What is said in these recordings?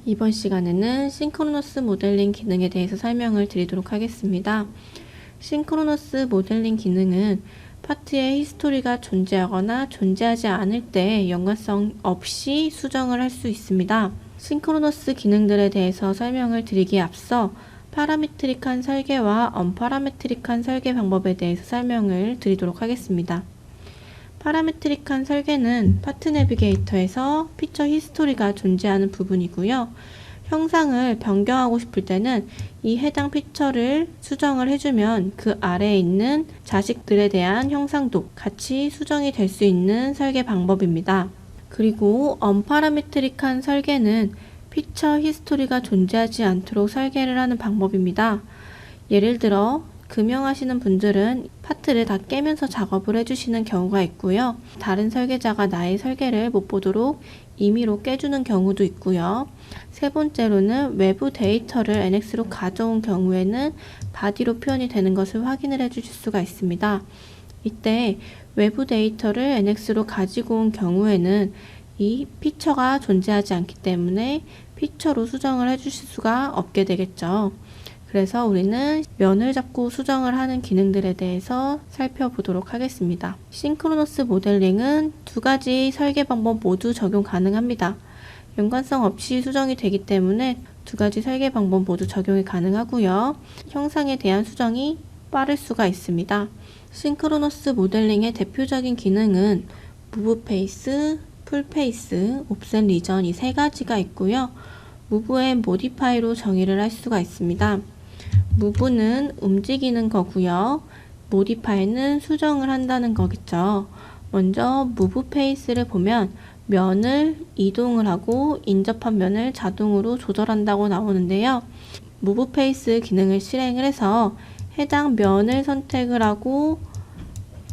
이번 시간에는 싱크로너스 모델링 기능에 대해서 설명을 드리도록 하겠습니다. 싱크로너스 모델링 기능은 파트의 히스토리가 존재하거나 존재하지 않을 때 연관성 없이 수정을 할 수 있습니다. 싱크로너스 기능들에 대해서 설명을 드리기에 앞서 파라메트릭한 설계와 언파라메트릭한 설계 방법에 대해서 설명을 드리도록 하겠습니다. 파라메트릭한 설계는 파트 내비게이터에서 피처 히스토리가 존재하는 부분이고요. 형상을 변경하고 싶을 때는 이 해당 피처를 수정을 해주면 그 아래에 있는 자식들에 대한 형상도 같이 수정이 될 수 있는 설계 방법입니다. 그리고 언파라메트릭한 설계는 피처 히스토리가 존재하지 않도록 설계를 하는 방법입니다. 예를 들어 금형하시는 분들은 파트를 다 깨면서 작업을 해주시는 경우가 있고요. 다른 설계자가 나의 설계를 못 보도록 임의로 깨주는 경우도 있고요. 세 번째로는 외부 데이터를 NX로 가져온 경우에는 바디로 표현이 되는 것을 확인을 해주실 수가 있습니다. 이때 외부 데이터를 NX로 가지고 온 경우에는 이 피처가 존재하지 않기 때문에 피처로 수정을 해주실 수가 없게 되겠죠. 그래서 우리는 면을 잡고 수정을 하는 기능들에 대해서 살펴보도록 하겠습니다. 싱크로너스 모델링은 두 가지 설계 방법 모두 적용 가능합니다. 연관성 없이 수정이 되기 때문에 두 가지 설계 방법 모두 적용이 가능하고요. 형상에 대한 수정이 빠를 수가 있습니다. 싱크로너스 모델링의 대표적인 기능은 무브 페이스, 풀 페이스, 옵셋 리전 이 세 가지가 있고요. 무브 앤 모디파이로 정의를 할 수가 있습니다. 무브는 움직이는 거고요. 모디파이는 수정을 한다는 거겠죠. 먼저 무브 페이스를 보면 면을 이동을 하고 인접한 면을 자동으로 조절한다고 나오는데요. 무브 페이스 기능을 실행을 해서 해당 면을 선택을 하고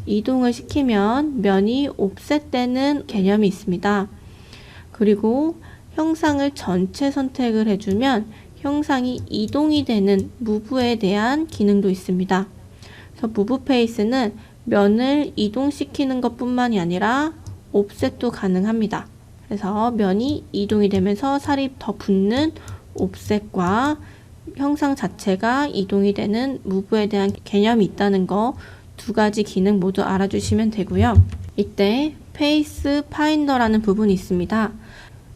이동을 시키면 면이 옵셋되는 개념이 있습니다. 그리고 형상을 전체 선택을 해주면 형상이 이동이 되는 무브에 대한 기능도 있습니다. 그래서 무브 페이스는 면을 이동시키는 것뿐만이 아니라 옵셋도 가능합니다. 그래서 면이 이동이 되면서 살이 더 붙는 옵셋과 형상 자체가 이동이 되는 무브에 대한 개념이 있다는 거 두 가지 기능 모두 알아주시면 되고요. 이때 페이스 파인더라는 부분이 있습니다.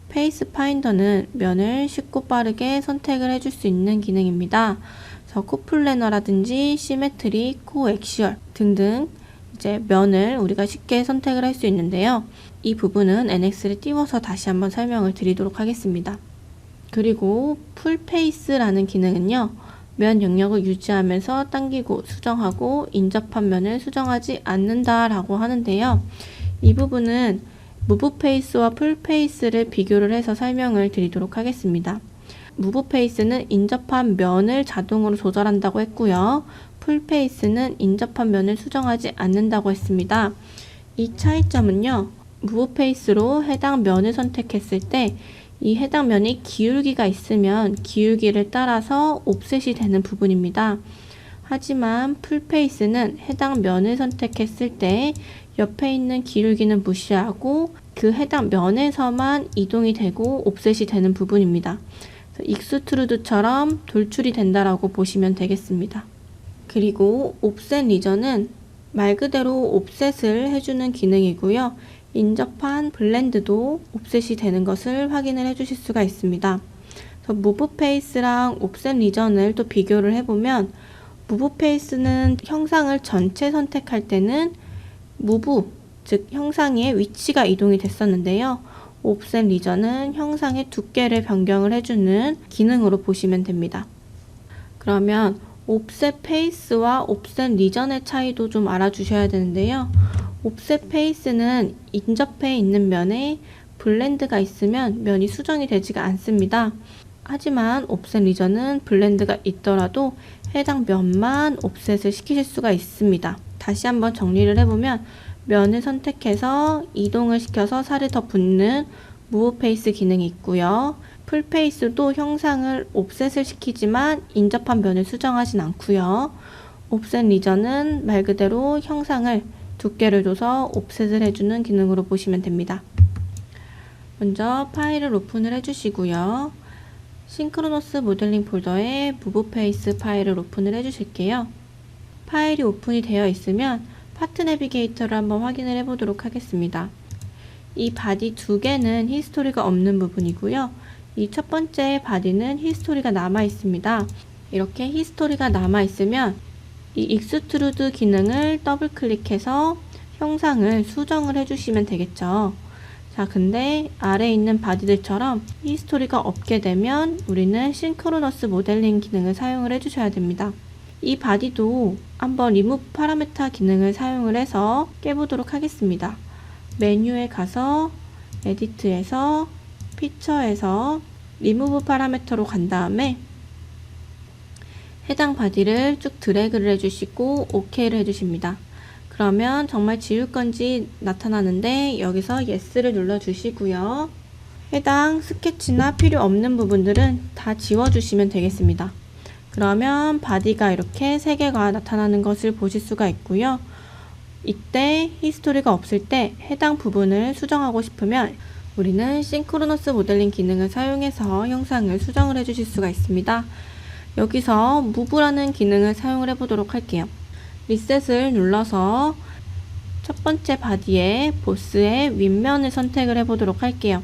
페이스 파인더는 면을 쉽고 빠르게 선택을 해줄 수 있는 기능입니다. 코플래너라든지 시메트리, 코액시얼 등등 이제 면을 우리가 쉽게 선택을 할 수 있는데요. 이 부분은 NX를 띄워서 다시 한번 설명을 드리도록 하겠습니다. 그리고 풀 페이스라는 기능은요. 면 영역을 유지하면서 당기고 수정하고 인접한 면을 수정하지 않는다라고 하는데요. 이 부분은 무브 페이스와 풀 페이스를 비교를 해서 설명을 드리도록 하겠습니다. 무브 페이스는 인접한 면을 자동으로 조절한다고 했고요. 풀 페이스는 인접한 면을 수정하지 않는다고 했습니다. 이 차이점은요. 무브 페이스로 해당 면을 선택했을 때 이 해당 면이 기울기가 있으면 기울기를 따라서 옵셋이 되는 부분입니다. 하지만 풀 페이스는 해당 면을 선택했을 때 옆에 있는 기울기는 무시하고 그 해당 면에서만 이동이 되고 옵셋이 되는 부분입니다. 익스트루드처럼 돌출이 된다라고 보시면 되겠습니다. 그리고 옵셋 리전은 말 그대로 옵셋을 해주는 기능이고요. 인접한 블렌드도 옵셋이 되는 것을 확인을 해주실 수가 있습니다. 무브 페이스랑 옵셋 리전을 또 비교를 해보면 무브 페이스는 형상을 전체 선택할 때는 무브, 즉 형상의 위치가 이동이 됐었는데요. 옵셋 리전은 형상의 두께를 변경을 해주는 기능으로 보시면 됩니다. 그러면 옵셋 페이스와 옵셋 리전의 차이도 좀 알아주셔야 되는데요. 옵셋 페이스는 인접해 있는 면에 블렌드가 있으면 면이 수정이 되지가 않습니다. 하지만 옵셋 리전은 블렌드가 있더라도 해당 면만 옵셋을 시키실 수가 있습니다. 다시 한번 정리를 해보면 면을 선택해서 이동을 시켜서 살이 더 붙는 무브 페이스 기능이 있고요. 풀 페이스도 형상을 옵셋을 시키지만 인접한 면을 수정하진 않고요. 옵셋 리전은 말 그대로 형상을 두께를 줘서 옵셋을 해주는 기능으로 보시면 됩니다. 먼저 파일을 오픈을 해주시고요. 싱크로너스 모델링 폴더에 무브 페이스 파일을 오픈을 해주실게요. 파일이 오픈이 되어 있으면 파트 내비게이터를 한번 확인을 해보도록 하겠습니다. 이 바디 두 개는 히스토리가 없는 부분이고요. 이 첫 번째 바디는 히스토리가 남아 있습니다. 이렇게 히스토리가 남아 있으면 이 익스트루드 기능을 더블 클릭해서 형상을 수정을 해주시면 되겠죠. 자, 근데 아래에 있는 바디들처럼 히스토리가 없게 되면 우리는 싱크로너스 모델링 기능을 사용을 해주셔야 됩니다. 이 바디도 한번 리무브 파라메터 기능을 사용을 해서 깨보도록 하겠습니다. 메뉴에 가서 에디트에서 피처에서 리무브 파라메터로 간 다음에 해당 바디를 쭉 드래그를 해주시고 OK를 해주십니다. 그러면 정말 지울 건지 나타나는데 여기서 Yes를 눌러주시고요. 해당 스케치나 필요 없는 부분들은 다 지워주시면 되겠습니다. 그러면 바디가 이렇게 3개가 나타나는 것을 보실 수가 있고요. 이때 히스토리가 없을 때 해당 부분을 수정하고 싶으면 우리는 싱크로너스 모델링 기능을 사용해서 형상을 수정을 해주실 수가 있습니다. 여기서 무브라는 기능을 사용을 해보도록 할게요. 리셋을 눌러서 첫 번째 바디의 보스의 윗면을 선택을 해보도록 할게요.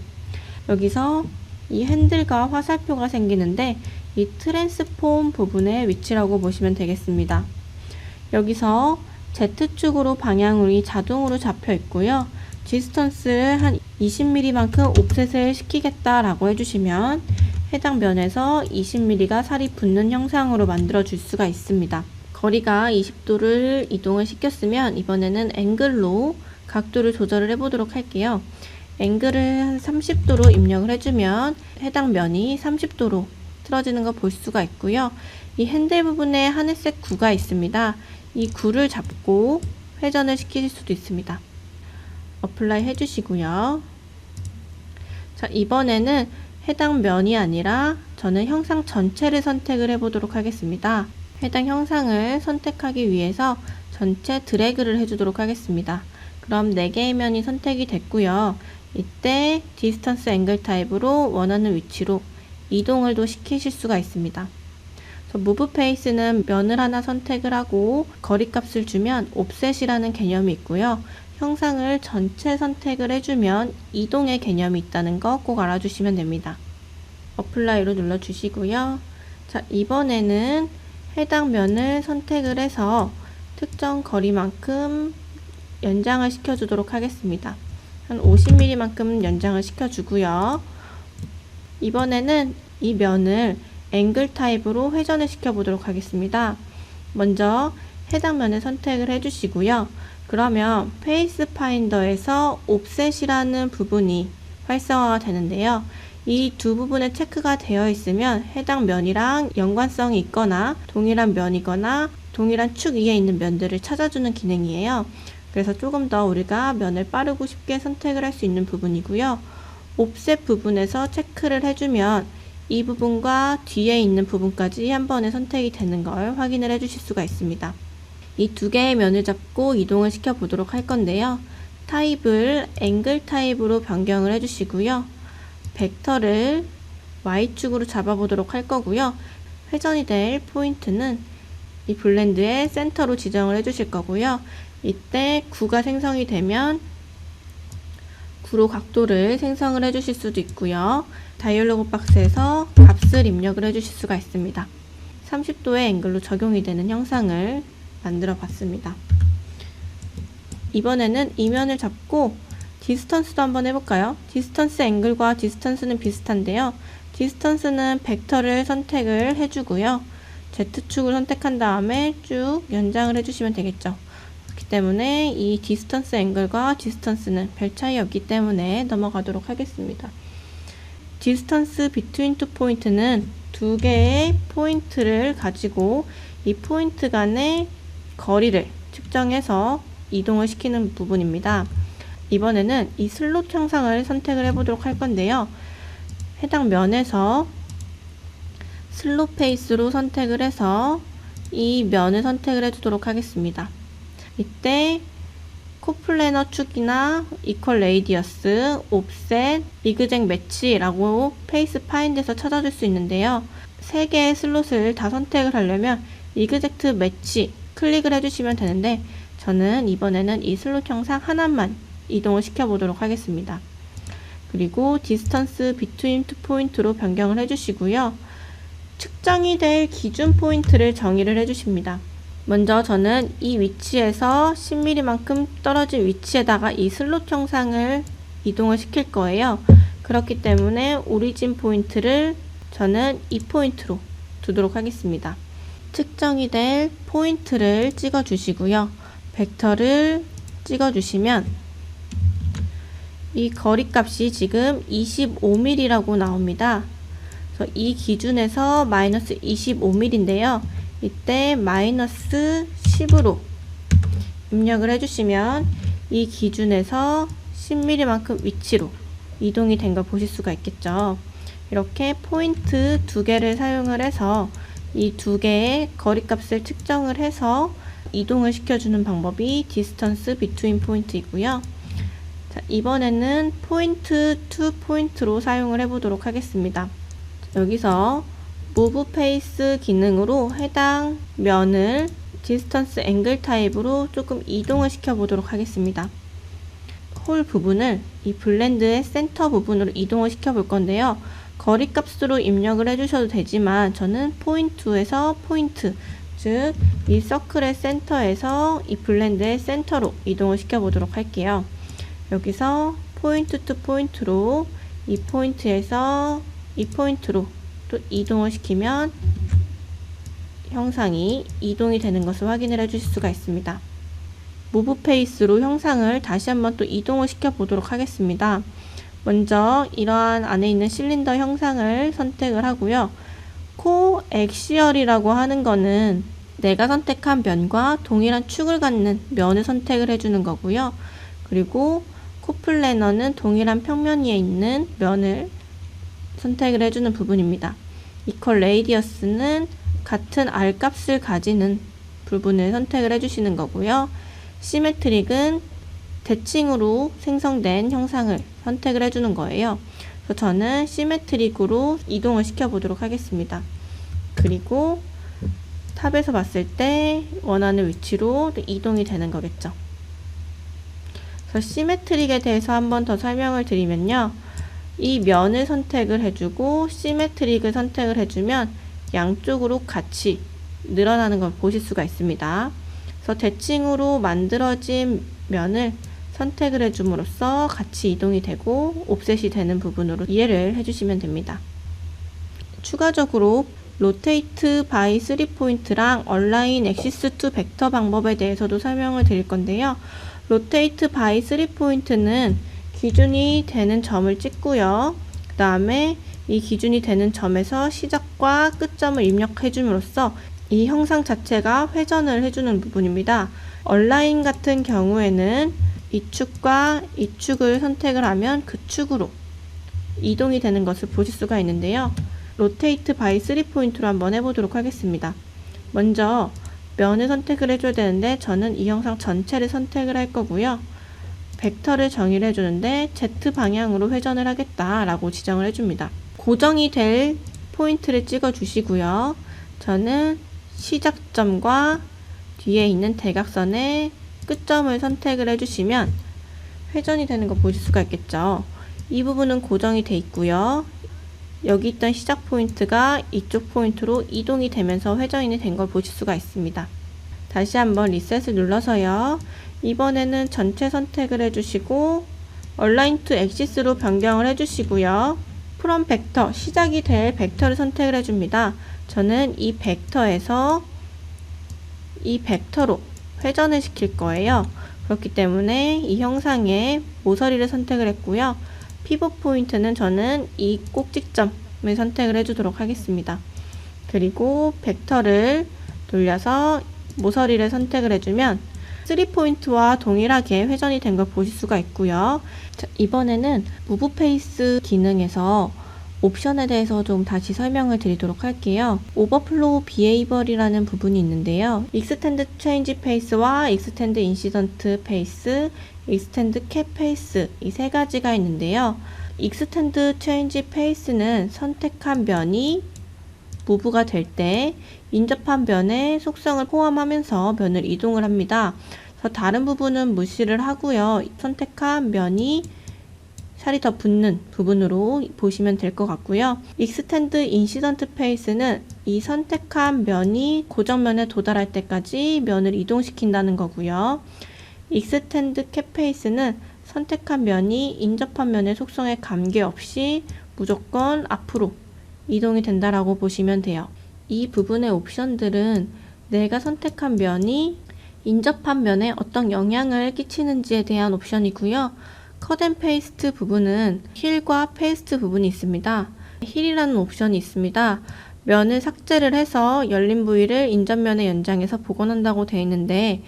여기서 이 핸들과 화살표가 생기는데 이 트랜스폼 부분의 위치라고 보시면 되겠습니다. 여기서 Z축으로 방향이 자동으로 잡혀 있고요. 디스턴스를 한 20mm만큼 옵셋을 시키겠다라고 해주시면 해당 면에서 20mm가 살이 붙는 형상으로 만들어 줄 수가 있습니다. 거리가 20도를 이동을 시켰으면 이번에는 앵글로 각도를 조절을 해보도록 할게요. 앵글을 한 30도로 입력을 해주면 해당 면이 30도로 틀어지는 거 볼 수가 있고요. 이 핸들 부분에 하늘색 구가 있습니다. 이 구를 잡고 회전을 시킬 수도 있습니다. 어플라이 해주시고요. 자, 이번에는 해당 면이 아니라 저는 형상 전체를 선택을 해보도록 하겠습니다. 해당 형상을 선택하기 위해서 전체 드래그를 해주도록 하겠습니다. 그럼 4개의 면이 선택이 됐고요. 이때 디스턴스 앵글 타입으로 원하는 위치로 이동을 또 시키실 수가 있습니다. 무브 페이스는 면을 하나 선택을 하고 거리값을 주면 옵셋이라는 개념이 있고요. 형상을 전체 선택을 해주면 이동의 개념이 있다는 거 꼭 알아주시면 됩니다. 어플라이로 눌러주시고요. 자, 이번에는 해당 면을 선택을 해서 특정 거리만큼 연장을 시켜주도록 하겠습니다. 한 50mm만큼 연장을 시켜주고요. 이번에는 이 면을 앵글 타입으로 회전을 시켜보도록 하겠습니다. 먼저 해당 면을 선택을 해주시고요. 그러면 페이스 파인더에서 옵셋이라는 부분이 활성화가 되는데요. 이 두 부분에 체크가 되어 있으면 해당 면이랑 연관성이 있거나 동일한 면이거나 동일한 축 위에 있는 면들을 찾아주는 기능이에요. 그래서 조금 더 우리가 면을 빠르고 쉽게 선택을 할 수 있는 부분이고요. 옵셋 부분에서 체크를 해주면 이 부분과 뒤에 있는 부분까지 한 번에 선택이 되는 걸 확인을 해주실 수가 있습니다. 이 2개의 면을 잡고 이동을 시켜 보도록 할 건데요. 타입을 앵글 타입으로 변경을 해주시고요. 벡터를 Y축으로 잡아보도록 할 거고요. 회전이 될 포인트는 이 블렌드의 센터로 지정을 해주실 거고요. 이때 구가 생성이 되면 구로 각도를 생성을 해주실 수도 있고요. 다이얼로그 박스에서 값을 입력을 해주실 수가 있습니다. 30도의 앵글로 적용이 되는 형상을 만들어 봤습니다. 이번에는 이면을 잡고 디스턴스도 한번 해볼까요? 디스턴스 앵글과 디스턴스는 비슷한데요. 디스턴스는 벡터를 선택을 해주고요. Z축을 선택한 다음에 쭉 연장을 해주시면 되겠죠. 그렇기 때문에 이 디스턴스 앵글과 디스턴스는 별 차이 없기 때문에 넘어가도록 하겠습니다. 디스턴스 비트윈 투 포인트는 2개의 포인트를 가지고 이 포인트 간의 거리를 측정해서 이동을 시키는 부분입니다. 이번에는 이 슬롯 형상을 선택을 해보도록 할 건데요. 해당 면에서 슬롯 페이스로 선택을 해서 이 면을 선택을 해주도록 하겠습니다. 이때 코플래너 축이나 이퀄 레이디어스, 옵셋, 리그잭 매치라고 페이스 파인드에서 찾아줄 수 있는데요. 3개의 슬롯을 다 선택을 하려면 리그젝트 매치 클릭을 해주시면 되는데 저는 이번에는 이 슬롯 형상 하나만 이동을 시켜보도록 하겠습니다. 그리고 디스턴스 비트윈 투 포인트로 변경을 해주시고요. 측정이 될 기준 포인트를 정의를 해주십니다. 먼저 저는 이 위치에서 10mm만큼 떨어진 위치에다가 이 슬롯 형상을 이동을 시킬 거예요. 그렇기 때문에 오리진 포인트를 저는 이 포인트로 두도록 하겠습니다. 측정이 될 포인트를 찍어 주시고요. 벡터를 찍어 주시면 이 거리값이 지금 25mm라고 나옵니다. 그래서 이 기준에서 마이너스 25mm인데요. 이때 마이너스 10으로 입력을 해주시면 이 기준에서 10mm만큼 위치로 이동이 된 걸 보실 수가 있겠죠. 이렇게 포인트 2개를 사용을 해서 이 2개의 거리값을 측정을 해서 이동을 시켜주는 방법이 디스턴스 비트윈 포인트이고요. 자, 이번에는 포인트 투 포인트로 사용을 해보도록 하겠습니다. 여기서 무브 페이스 기능으로 해당 면을 디스턴스 앵글 타입으로 조금 이동을 시켜보도록 하겠습니다. 홀 부분을 이 블렌드의 센터 부분으로 이동을 시켜볼 건데요. 거리값으로 입력을 해주셔도 되지만 저는 포인트에서 포인트, 즉 이 서클의 센터에서 이 블렌드의 센터로 이동을 시켜보도록 할게요. 여기서 포인트 투 포인트로 이 포인트에서 이 포인트로 또 이동을 시키면 형상이 이동이 되는 것을 확인을 해주실 수가 있습니다. 무브 페이스로 형상을 다시 한번 또 이동을 시켜 보도록 하겠습니다. 먼저 이러한 안에 있는 실린더 형상을 선택을 하고요. 코엑시얼이라고 하는 거는 내가 선택한 면과 동일한 축을 갖는 면을 선택을 해주는 거고요. 그리고 코플래너는 동일한 평면 위에 있는 면을 선택을 해주는 부분입니다. 이퀄 레이디어스는 같은 R값을 가지는 부분을 선택을 해주시는 거고요. 시메트릭은 대칭으로 생성된 형상을 선택을 해주는 거예요. 그래서 저는 시메트릭으로 이동을 시켜보도록 하겠습니다. 그리고 탑에서 봤을 때 원하는 위치로 이동이 되는 거겠죠. 그래서 시메트릭에 대해서 한 번 더 설명을 드리면요. 이 면을 선택을 해주고 시메트릭을 선택을 해주면 양쪽으로 같이 늘어나는 걸 보실 수가 있습니다. 그래서 대칭으로 만들어진 면을 선택을 해줌으로써 같이 이동이 되고 옵셋이 되는 부분으로 이해를 해주시면 됩니다. 추가적으로 로테이트 바이 3포인트랑 얼라인 엑시스 투 벡터 방법에 대해서도 설명을 드릴 건데요. 로테이트 바이 3포인트는 기준이 되는 점을 찍고요. 그 다음에 이 기준이 되는 점에서 시작과 끝점을 입력해 줌으로써 이 형상 자체가 회전을 해주는 부분입니다. 얼라인 같은 경우에는 이 축과 이 축을 선택을 하면 그 축으로 이동이 되는 것을 보실 수가 있는데요. 로테이트 바이 3포인트로 한번 해보도록 하겠습니다. 먼저 면을 선택을 해줘야 되는데 저는 이 형상 전체를 선택을 할 거고요. 벡터를 정의를 해주는데 Z 방향으로 회전을 하겠다라고 지정을 해줍니다. 고정이 될 포인트를 찍어 주시고요. 저는 시작점과 뒤에 있는 대각선의 끝점을 선택을 해주시면 회전이 되는 거 보실 수가 있겠죠. 이 부분은 고정이 돼 있고요. 여기 있던 시작 포인트가 이쪽 포인트로 이동이 되면서 회전이 된 걸 보실 수가 있습니다. 다시 한번 리셋을 눌러서요. 이번에는 전체 선택을 해주시고 얼라인 투 엑시스로 변경을 해주시고요. 프롬 벡터, 시작이 될 벡터를 선택을 해줍니다. 저는 이 벡터에서 이 벡터로 회전을 시킬 거예요. 그렇기 때문에 이 형상의 모서리를 선택을 했고요. 피봇 포인트는 저는 이 꼭지점을 선택을 해주도록 하겠습니다. 그리고 벡터를 돌려서 모서리를 선택을 해주면 3포인트와 동일하게 회전이 된 걸 보실 수가 있고요. 자, 이번에는 무브 페이스 기능에서 옵션에 대해서 좀 다시 설명을 드리도록 할게요. 오버플로우 비헤이버리라는 부분이 있는데요. 익스텐드 체인지 페이스와 익스텐드 인시던트 페이스, 익스텐드 캡 페이스 이 세 가지가 있는데요. 익스텐드 체인지 페이스는 선택한 면이 무브가 될 때 인접한 면의 속성을 포함하면서 면을 이동을 합니다. 그래서 다른 부분은 무시를 하고요. 선택한 면이 살이 더 붙는 부분으로 보시면 될 것 같고요. 익스텐드 인시던트 페이스는 이 선택한 면이 고정면에 도달할 때까지 면을 이동시킨다는 거고요. 익스텐드 캡 페이스는 선택한 면이 인접한 면의 속성에 관계없이 무조건 앞으로 이동이 된다라고 보시면 돼요. 이 부분의 옵션들은 내가 선택한 면이 인접한 면에 어떤 영향을 끼치는지에 대한 옵션이고요. 컷 앤 페이스트 부분은 힐과 페이스트 부분이 있습니다. 힐이라는 옵션이 있습니다. 면을 삭제를 해서 열린 부위를 인접면의 연장해서 복원한다고 되어 있는데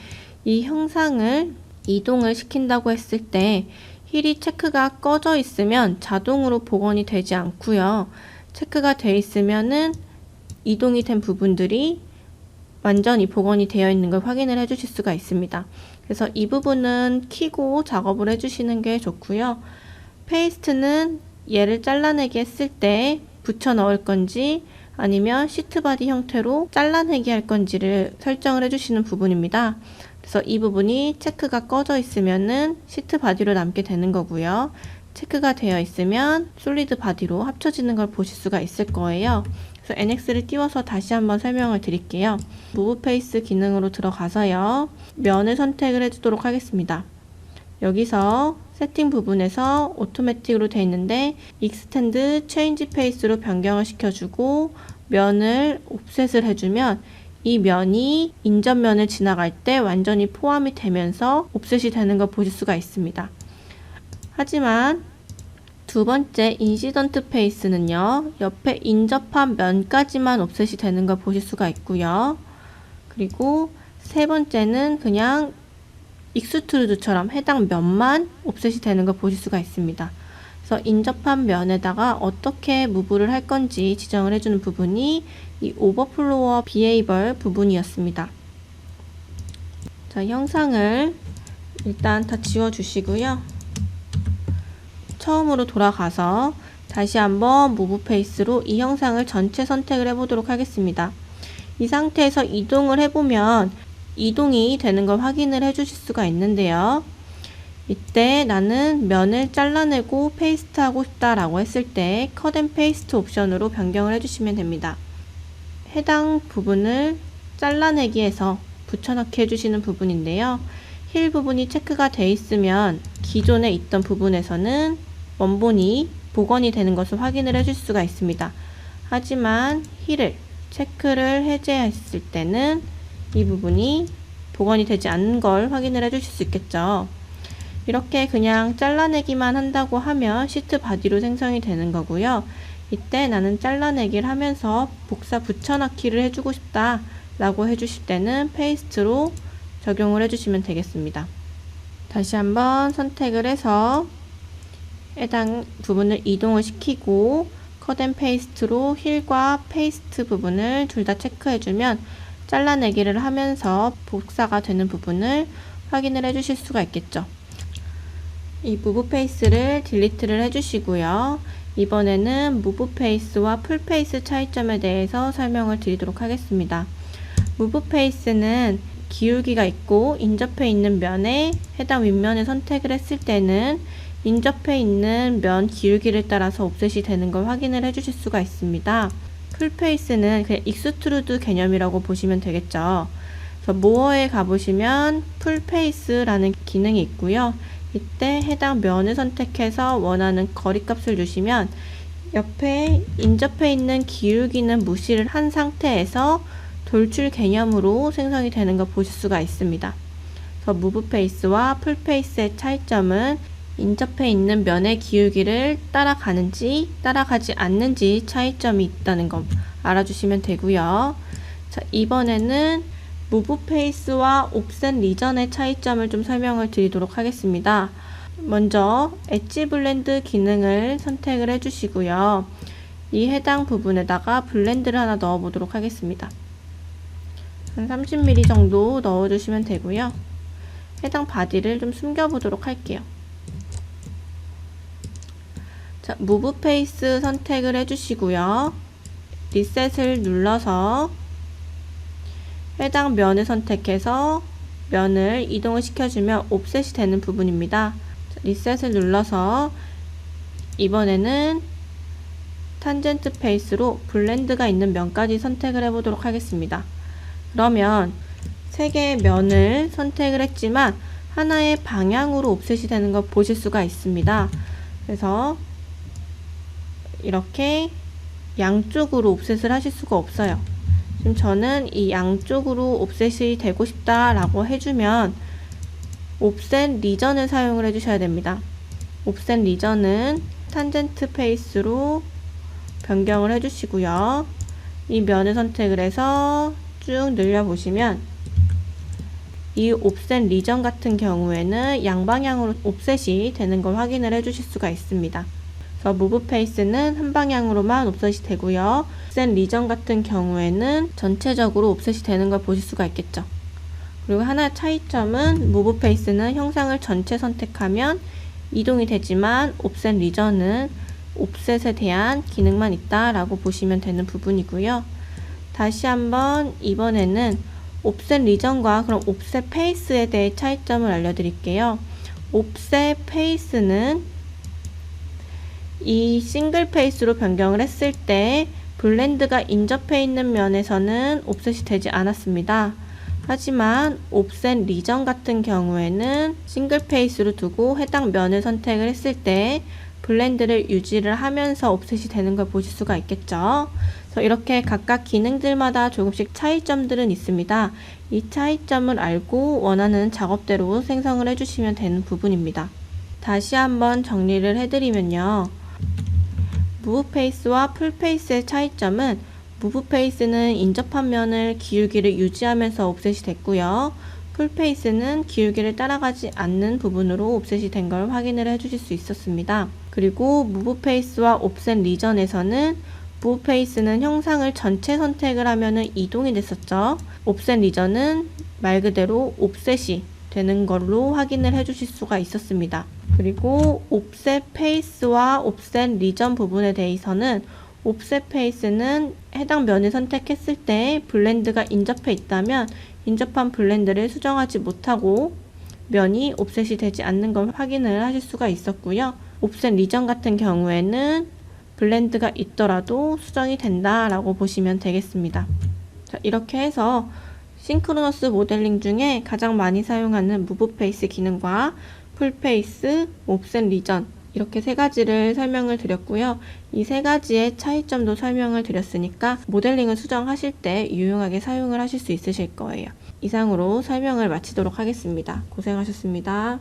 이 형상을 이동을 시킨다고 했을 때 힐이 체크가 꺼져 있으면 자동으로 복원이 되지 않고요. 체크가 되어 있으면은 이동이 된 부분들이 완전히 복원이 되어 있는 걸 확인을 해 주실 수가 있습니다. 그래서 이 부분은 켜고 작업을 해주시는 게 좋고요. 페이스트는 얘를 잘라내기 했을 때 붙여 넣을 건지 아니면 시트 바디 형태로 잘라내기 할 건지를 설정을 해주시는 부분입니다. 그래서 이 부분이 체크가 꺼져 있으면은 시트 바디로 남게 되는 거고요. 체크가 되어 있으면 솔리드 바디로 합쳐지는 걸 보실 수가 있을 거예요. 그래서 NX를 띄워서 다시 한번 설명을 드릴게요. 무브 페이스 기능으로 들어가서요. 면을 선택을 해주도록 하겠습니다. 여기서 세팅 부분에서 오토매틱으로 되어 있는데 익스텐드 체인지 페이스로 변경을 시켜주고 면을 옵셋을 해주면 이 면이 인접면을 지나갈 때 완전히 포함이 되면서 옵셋이 되는 걸 보실 수가 있습니다. 하지만 두 번째 인시던트 페이스는요. 옆에 인접한 면까지만 옵셋이 되는 걸 보실 수가 있고요. 그리고 세 번째는 그냥 익스트루드처럼 해당 면만 옵셋이 되는 걸 보실 수가 있습니다. 그래서 인접한 면에다가 어떻게 무브를 할 건지 지정을 해주는 부분이 이 오버플로어 비헤이벌 부분이었습니다. 자, 형상을 일단 다 지워주시고요. 처음으로 돌아가서 다시 한번 무브 페이스로 이 형상을 전체 선택을 해보도록 하겠습니다. 이 상태에서 이동을 해보면 이동이 되는 걸 확인을 해주실 수가 있는데요. 이때 나는 면을 잘라내고 페이스트 하고 싶다라고 했을 때 컷 앤 페이스트 옵션으로 변경을 해주시면 됩니다. 해당 부분을 잘라내기해서 붙여넣기 해주시는 부분인데요. 힐 부분이 체크가 되어 있으면 기존에 있던 부분에서는 원본이 복원이 되는 것을 확인을 해줄 수가 있습니다. 하지만 힐을 체크를 해제했을 때는 이 부분이 복원이 되지 않는 걸 확인을 해주실 수 있겠죠. 이렇게 그냥 잘라내기만 한다고 하면 시트 바디로 생성이 되는 거고요. 이때 나는 잘라내기를 하면서 복사 붙여넣기를 해주고 싶다 라고 해주실 때는 페이스트로 적용을 해주시면 되겠습니다. 다시 한번 선택을 해서 해당 부분을 이동을 시키고 컷 앤 페이스트로 힐과 페이스트 부분을 둘 다 체크해주면 잘라내기를 하면서 복사가 되는 부분을 확인을 해주실 수가 있겠죠. 이 무브 페이스를 딜리트를 해주시고요. 이번에는 무브 페이스와 풀 페이스 차이점에 대해서 설명을 드리도록 하겠습니다. 무브 페이스는 기울기가 있고 인접해 있는 면에 해당 윗면을 선택을 했을 때는 인접해 있는 면 기울기를 따라서 옵셋이 되는 걸 확인을 해주실 수가 있습니다. 풀페이스는 그냥 익스트루드 개념이라고 보시면 되겠죠. 그래서 모어에 가보시면 풀페이스라는 기능이 있고요. 이때 해당 면을 선택해서 원하는 거리값을 주시면 옆에 인접해 있는 기울기는 무시를 한 상태에서 돌출 개념으로 생성이 되는 걸 보실 수가 있습니다. 그래서 무브 페이스와 풀 페이스의 차이점은 인접해 있는 면의 기울기를 따라가는지 따라가지 않는지 차이점이 있다는 거 알아주시면 되고요. 자, 이번에는 무브 페이스와 옵셋 리전의 차이점을 좀 설명을 드리도록 하겠습니다. 먼저 엣지 블렌드 기능을 선택을 해주시고요. 이 해당 부분에다가 블렌드를 하나 넣어 보도록 하겠습니다. 한 30mm 정도 넣어 주시면 되고요. 해당 바디를 좀 숨겨 보도록 할게요. 자, 무브 페이스 선택을 해주시고요. 리셋을 눌러서 해당 면을 선택해서 면을 이동을 시켜주면 옵셋이 되는 부분입니다. 자, 리셋을 눌러서 이번에는 탄젠트 페이스로 블렌드가 있는 면까지 선택을 해보도록 하겠습니다. 그러면 3개의 면을 선택을 했지만 하나의 방향으로 옵셋이 되는 걸 보실 수가 있습니다. 그래서 이렇게 양쪽으로 옵셋을 하실 수가 없어요. 지금 저는 이 양쪽으로 옵셋이 되고 싶다 라고 해주면 옵셋 리전을 사용을 해주셔야 됩니다. 옵셋 리전은 탄젠트 페이스로 변경을 해주시고요. 이 면을 선택을 해서 쭉 늘려보시면 이 옵셋 리전 같은 경우에는 양방향으로 옵셋이 되는 걸 확인을 해주실 수가 있습니다. 그래서 무브 페이스는 한 방향으로만 옵셋이 되고요. 옵셋 리전 같은 경우에는 전체적으로 옵셋이 되는 걸 보실 수가 있겠죠. 그리고 하나의 차이점은 무브 페이스는 형상을 전체 선택하면 이동이 되지만 옵셋 리전은 옵셋에 대한 기능만 있다라고 보시면 되는 부분이고요. 다시 한번 이번에는 옵셋 리전과 그럼 옵셋 페이스에 대해 차이점을 알려드릴게요. 옵셋 페이스는 이 싱글 페이스로 변경을 했을 때 블렌드가 인접해 있는 면에서는 옵셋이 되지 않았습니다. 하지만 옵셋 리전 같은 경우에는 싱글 페이스로 두고 해당 면을 선택을 했을 때 블렌드를 유지를 하면서 옵셋이 되는 걸 보실 수가 있겠죠. 그래서 이렇게 각각 기능들마다 조금씩 차이점들은 있습니다. 이 차이점을 알고 원하는 작업대로 생성을 해주시면 되는 부분입니다. 다시 한번 정리를 해드리면요. 무브 페이스와 풀 페이스의 차이점은 무브 페이스는 인접한 면을 기울기를 유지하면서 옵셋이 됐고요. 풀 페이스는 기울기를 따라가지 않는 부분으로 옵셋이 된 걸 확인을 해주실 수 있었습니다. 그리고 무브 페이스와 옵셋 리전에서는 무브 페이스는 형상을 전체 선택을 하면은 이동이 됐었죠. 옵셋 리전은 말 그대로 옵셋이 되는 걸로 확인을 해주실 수가 있었습니다. 그리고 옵셋 페이스와 옵셋 리전 부분에 대해서는 옵셋 페이스는 해당 면을 선택했을 때 블렌드가 인접해 있다면 인접한 블렌드를 수정하지 못하고 면이 옵셋이 되지 않는 걸 확인을 하실 수가 있었고요. 옵셋 리전 같은 경우에는 블렌드가 있더라도 수정이 된다라고 보시면 되겠습니다. 자, 이렇게 해서 싱크로너스 모델링 중에 가장 많이 사용하는 무브 페이스 기능과 풀 페이스, 옵셋 리전 이렇게 3가지를 설명을 드렸고요. 이 3가지의 차이점도 설명을 드렸으니까 모델링을 수정하실 때 유용하게 사용을 하실 수 있으실 거예요. 이상으로 설명을 마치도록 하겠습니다. 고생하셨습니다.